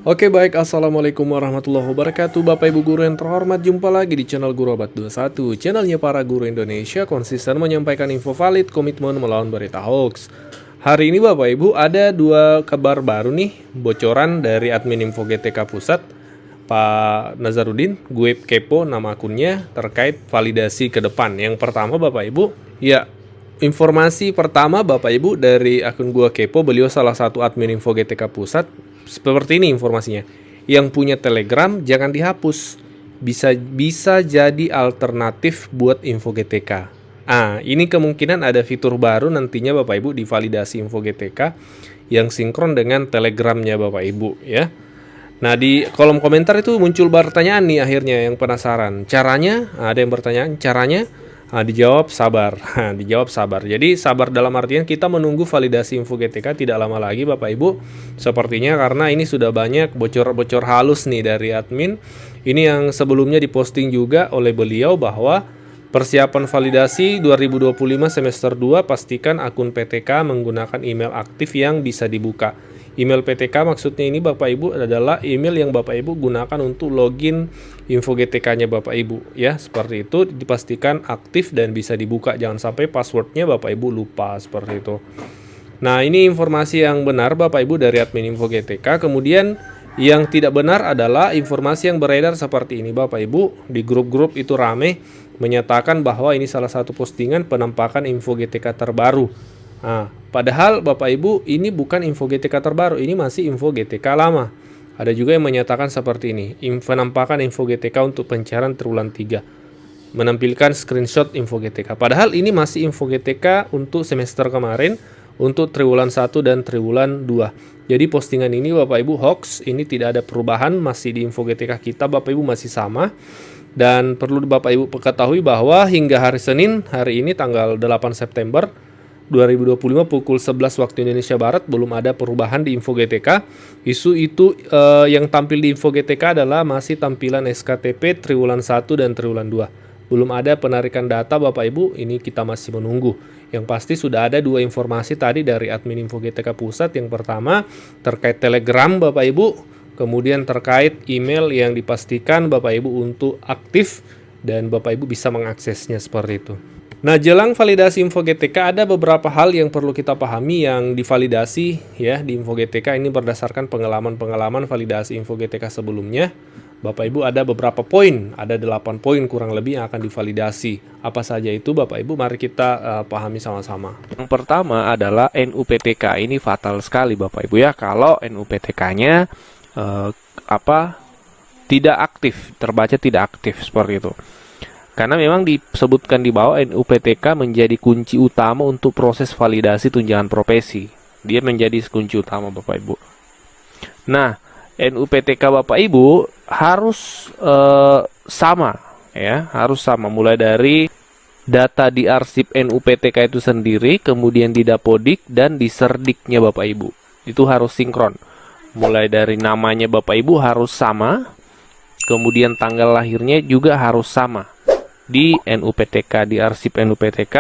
Oke baik, Assalamualaikum warahmatullahi wabarakatuh. Bapak Ibu Guru yang terhormat, jumpa lagi di channel Guru Abad 21. Channelnya para guru Indonesia konsisten menyampaikan info valid, komitmen melawan berita hoax. Hari ini Bapak Ibu ada dua kabar baru nih, bocoran dari admin Info GTK Pusat, Pak Nazarudin. Gue kepo nama akunnya terkait validasi ke depan. Yang pertama Bapak Ibu, ya, informasi pertama Bapak Ibu dari akun Gua Kepo, beliau salah satu admin Info GTK Pusat. Seperti ini informasinya. Yang punya Telegram jangan dihapus. Bisa jadi alternatif buat Info GTK. Ini kemungkinan ada fitur baru nantinya Bapak Ibu di validasi Info GTK yang sinkron dengan Telegramnya Bapak Ibu ya. Nah, di kolom komentar itu muncul pertanyaan nih akhirnya yang penasaran. Caranya, ada yang bertanya caranya. Dijawab sabar. Dijawab sabar. Jadi sabar dalam artian kita menunggu validasi Info GTK tidak lama lagi Bapak Ibu. Sepertinya karena ini sudah banyak bocor-bocor halus nih dari admin. Ini yang sebelumnya diposting juga oleh beliau bahwa persiapan validasi 2025 semester 2 pastikan akun PTK menggunakan email aktif yang bisa dibuka. Email PTK maksudnya ini Bapak Ibu adalah email yang Bapak Ibu gunakan untuk login Info GTK-nya Bapak Ibu ya. Seperti itu dipastikan aktif dan bisa dibuka. Jangan sampai passwordnya Bapak Ibu lupa seperti itu. Nah, ini informasi yang benar Bapak Ibu dari admin Info GTK. Kemudian yang tidak benar adalah informasi yang beredar seperti ini Bapak Ibu. Di grup-grup itu rame menyatakan bahwa ini salah satu postingan penampakan Info GTK terbaru. Padahal Bapak Ibu ini bukan Info GTK terbaru, ini masih Info GTK lama. Ada juga yang menyatakan seperti ini, penampakan Info GTK untuk pencairan triwulan 3, menampilkan screenshot Info GTK. Padahal ini masih Info GTK untuk semester kemarin, untuk triwulan 1 dan triwulan 2. Jadi postingan ini Bapak Ibu hoax, ini tidak ada perubahan, masih di Info GTK kita Bapak Ibu masih sama. Dan perlu Bapak Ibu ketahui bahwa hingga hari Senin, hari ini tanggal 8 September 2025 pukul 11 waktu Indonesia Barat belum ada perubahan di Info GTK. Isu itu yang tampil di Info GTK adalah masih tampilan SKTP triwulan 1 dan triwulan 2. Belum ada penarikan data Bapak Ibu, ini kita masih menunggu. Yang pasti sudah ada dua informasi tadi dari admin Info GTK Pusat. Yang pertama terkait Telegram Bapak Ibu, kemudian terkait email yang dipastikan Bapak Ibu untuk aktif dan Bapak Ibu bisa mengaksesnya seperti itu. Nah, jelang validasi Info GTK ada beberapa hal yang perlu kita pahami yang divalidasi ya di Info GTK ini berdasarkan pengalaman-pengalaman validasi Info GTK sebelumnya. Bapak Ibu ada beberapa poin, ada 8 poin kurang lebih yang akan divalidasi. Apa saja itu Bapak Ibu? Mari kita pahami sama-sama. Yang pertama adalah NUPTK. Ini fatal sekali Bapak Ibu ya kalau NUPTK-nya tidak aktif, terbaca tidak aktif seperti itu. Karena memang disebutkan di bawah NUPTK menjadi kunci utama untuk proses validasi tunjangan profesi. Dia menjadi kunci utama Bapak Ibu. Nah, NUPTK Bapak Ibu harus sama ya, harus sama mulai dari data di arsip NUPTK itu sendiri, kemudian di Dapodik dan di Serdiknya Bapak Ibu. Itu harus sinkron. Mulai dari namanya Bapak Ibu harus sama, kemudian tanggal lahirnya juga harus sama. Di NUPTK, di arsip NUPTK,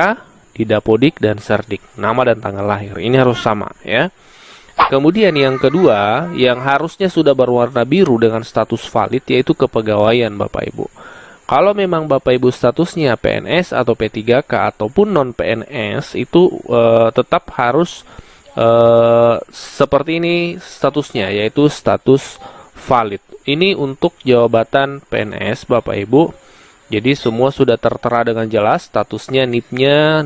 di Dapodik dan Serdik, nama dan tanggal lahir ini harus sama ya. Kemudian yang kedua yang harusnya sudah berwarna biru dengan status valid yaitu kepegawaian Bapak Ibu. Kalau memang Bapak Ibu statusnya PNS atau P3K ataupun non PNS itu tetap harus seperti ini statusnya, yaitu status valid. Ini untuk jabatan PNS Bapak Ibu. Jadi semua sudah tertera dengan jelas statusnya, NIP-nya,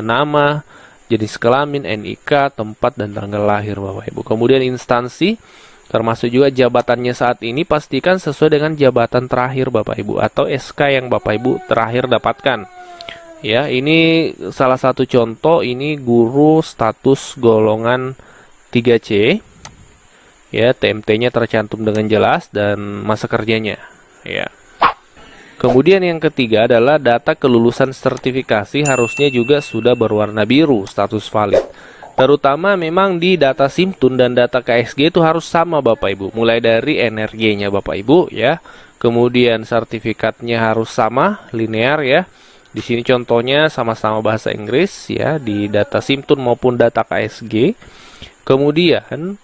nama, jenis kelamin, NIK, tempat dan tanggal lahir Bapak Ibu. Kemudian instansi termasuk juga jabatannya saat ini pastikan sesuai dengan jabatan terakhir Bapak Ibu atau SK yang Bapak Ibu terakhir dapatkan. Ya, ini salah satu contoh, ini guru status golongan 3C. Ya, TMT-nya tercantum dengan jelas dan masa kerjanya. Ya. Kemudian yang ketiga adalah data kelulusan sertifikasi harusnya juga sudah berwarna biru, status valid. Terutama memang di data Simtun dan data KSG itu harus sama Bapak Ibu. Mulai dari NRG-nya Bapak Ibu ya. Kemudian sertifikatnya harus sama, linear ya. Di sini contohnya sama-sama bahasa Inggris ya di data Simtun maupun data KSG. Kemudian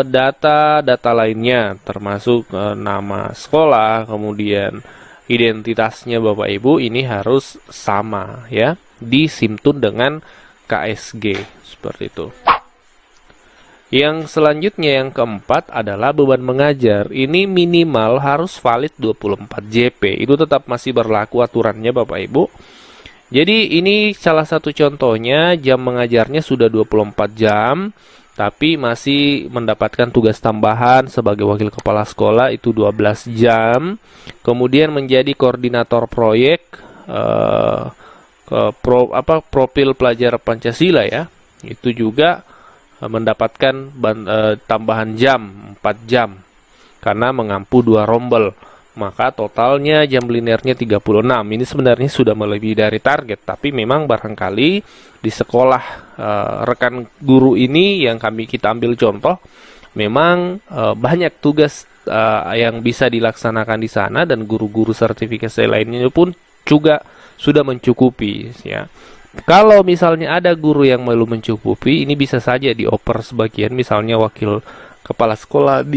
data-data lainnya, termasuk nama sekolah, kemudian identitasnya Bapak Ibu, ini harus sama ya, disimptun dengan KSG seperti itu. Yang selanjutnya yang keempat adalah beban mengajar. Ini minimal harus valid 24 JP. Itu tetap masih berlaku aturannya Bapak Ibu. Jadi ini salah satu contohnya, jam mengajarnya sudah 24 jam, tapi masih mendapatkan tugas tambahan sebagai wakil kepala sekolah itu 12 jam. Kemudian menjadi koordinator proyek profil pelajar Pancasila ya. Itu juga mendapatkan tambahan jam 4 jam karena mengampu 2 rombel. Maka totalnya jam linearnya 36. Ini sebenarnya sudah melebihi dari target, tapi memang barangkali di sekolah rekan guru ini yang kita ambil contoh, memang banyak tugas yang bisa dilaksanakan di sana, dan guru-guru sertifikasi lainnya pun juga sudah mencukupi ya. Kalau misalnya ada guru yang belum mencukupi, ini bisa saja dioper sebagian, misalnya wakil kepala sekolah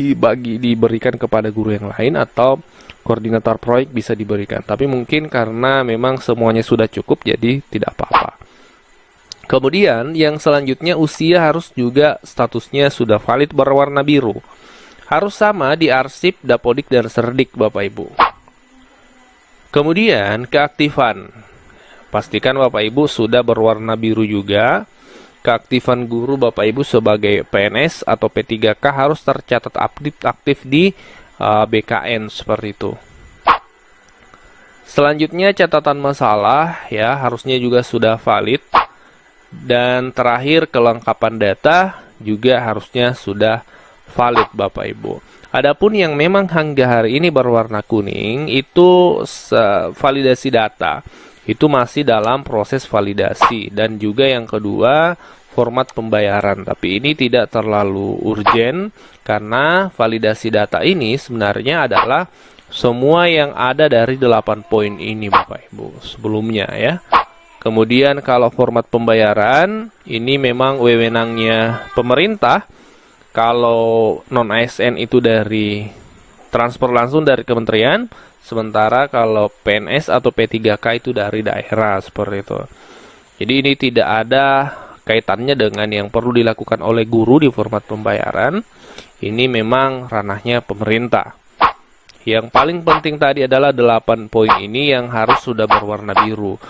diberikan kepada guru yang lain, atau koordinator proyek bisa diberikan. Tapi mungkin karena memang semuanya sudah cukup, jadi tidak apa-apa. Kemudian yang selanjutnya, usia harus juga statusnya sudah valid berwarna biru. Harus sama di Arsip, Dapodik, dan Serdik Bapak Ibu. Kemudian keaktifan. Pastikan Bapak Ibu sudah berwarna biru juga. Keaktifan guru Bapak Ibu sebagai PNS atau P3K harus tercatat aktif di BKN seperti itu. Selanjutnya catatan masalah ya, harusnya juga sudah valid. Dan terakhir kelengkapan data juga harusnya sudah valid Bapak Ibu. Adapun yang memang hingga hari ini berwarna kuning itu validasi data. Itu masih dalam proses validasi, dan juga yang kedua format pembayaran, tapi ini tidak terlalu urgen karena validasi data ini sebenarnya adalah semua yang ada dari 8 poin ini Bapak Ibu sebelumnya ya. Kemudian kalau format pembayaran ini memang wewenangnya pemerintah. Kalau non ASN itu dari transfer langsung dari kementerian, sementara kalau PNS atau P3K itu dari daerah seperti itu. Jadi ini tidak ada kaitannya dengan yang perlu dilakukan oleh guru di format pembayaran. Ini memang ranahnya pemerintah. Yang paling penting tadi adalah 8 poin ini yang harus sudah berwarna biru.